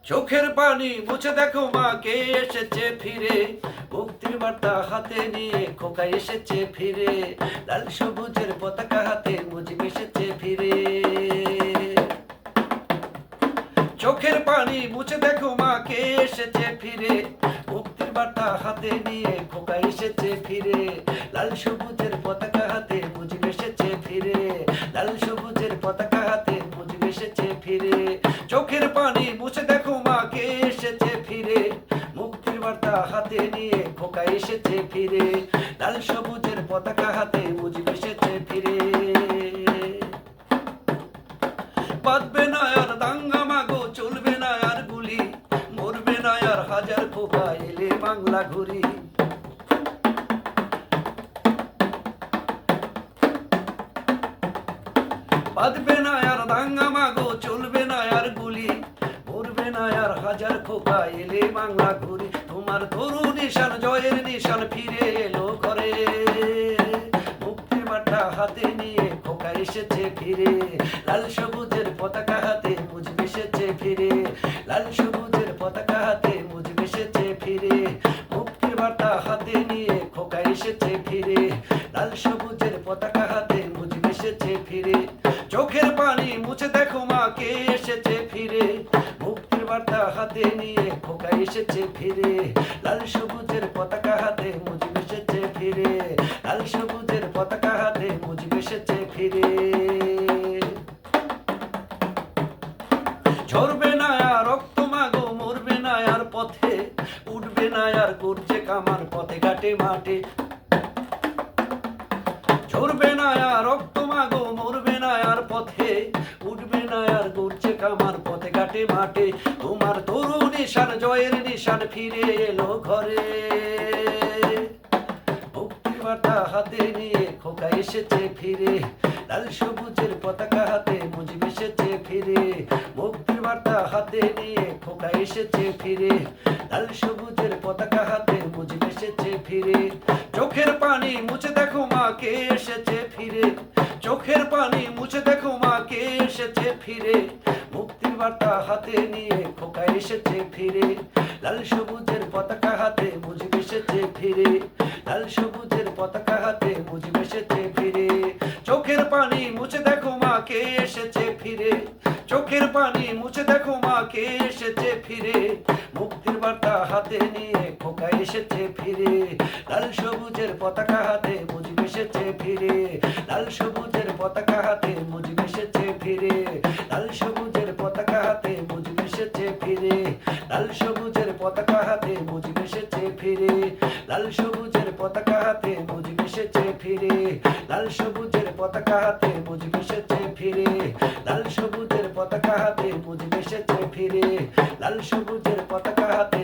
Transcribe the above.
চোখের পানি মুছে দেখো মা কে এসেছে ফিরে, মুক্তির বার্তা হাতে নিয়ে খোকা এসেছে ফিরে, লাল সবুজের পতাকা হাতে মুজিব এসেছে ফিরে। চোখের পানি মুছে দেখো মা কে এসেছে ফিরে, মুক্তির বার্তা হাতে নিয়ে খোকা এসেছে ফিরে, লাল সবুজের পতাকা হাতে মুজিব এসেছে ফিরে, লাল সবুজের পতাকা হাতে মুজিব এসেছে ফিরে। চোখের পানি মুছে দেখো মা কে এসেছে ফিরে, মুক্তির বার্তা হাতে নিয়ে খোকা এসেছে ফিরে, লাল সবুজের পতাকা হাতে মুজিব এসেছে ফিরে। বাঁধবে না আর দাঙ্গা মাগো, চলবে না আর গুলি, মরবে না আর হাজার খোকা এলে বাংলা ঘুরি। বাঁধবে না আর দাঙ্গা মাগো, চলবে না আর গুলি, মরবে না আর হাজার খোকা এলে বাংলা ঘুরি। তোমার তরু নিশান জয়ের নিশান ফিরে এলো ঘরে, মুক্তির বার্তা হাতে নিয়ে খোকা এসেছে ফিরে, লাল সবুজের পতাকা হাতে মুজিব এসেছে ফিরে, লাল সবুজের পতাকা হাতে মুজিব এসেছে ফিরে, মুক্তির বার্তা হাতে নিয়ে খোকা এসেছে ফিরে, লাল সবুজের পতাকা হাতে মুজিব এসেছে ফিরে। চোখের পানি মুছে দেখো মা কে এসেছে ফিরে, মুক্তির বার্তা হাতে নিয়ে খোকা এসেছে ফিরে, লাল সবুজের পতাকা হাতে মুজিব এসেছে ফিরে, লাল সবুজের পতাকা হাতে মুজিব এসেছে ফিরে। ঝরবে না আর রক্ত মাগো, মরবে না আর পথে, উঠবে না আর গর্জে কামান পথে ঘাটে মাঠে। ঝরবে না আর রক্ত মাগো, মরবে না আর পথে, উঠবে না আর গর্জে কামান পথে ঘাটে মাঠে। তোমার তরু নিশান জয়ের নিশান ফিরে এলো ঘরে, মুক্তির বার্তা হাতে নিয়ে খোকা এসেছে ফিরে, লাল সবুজের পতাকা হাতে মুজিব এসেছে ফিরে, মুক্তির বার্তা হাতে নিয়ে খোকা এসেছে ফিরে, লাল সবুজের পতাকা হাতে মুজিব এসেছে ফিরে। চোখের পানি মুছে দেখো মা কে এসেছে ফিরে, চোখের পানি মুছে দেখো মা কে এসেছে ফিরে, মুক্তির বার্তা হাতে নিয়ে খোকা এসেছে ফিরে, লাল সবুজের পতাকা হাতে মুজিব এসেছে ফিরে, লাল সবুজের পতাকা হাতে মুজিব এসেছে ফিরে। চোখের পানি মুছে দেখো মা কে এসেছে ফিরে, চোখের পানি মুছে দেখো মা কে এসেছে ফিরে, মুক্তির বার্তা হাতে নিয়ে খোকা এসেছে ফিরে, লাল সবুজের পতাকা হাতে মুজিব এসেছে ফিরে, লাল সবুজের পতাকা হাতে মুজিব এসেছে ফিরে, লাল সবুজের পতাকা হাতে মুজিব এসেছে ফিরে, লাল সবুজের পতাকা হাতে মুজিব এসেছে ফিরে, লাল সবুজের পতাকা হাতে মুজিব এসেছে ফিরে, লাল সবুজের পতাকা হাতে মুজিব এসেছে ফিরে, লাল সবুজের পতাকা হাতে মুজিব এসেছে ফিরে, লাল সবুজের পতাকা হাতে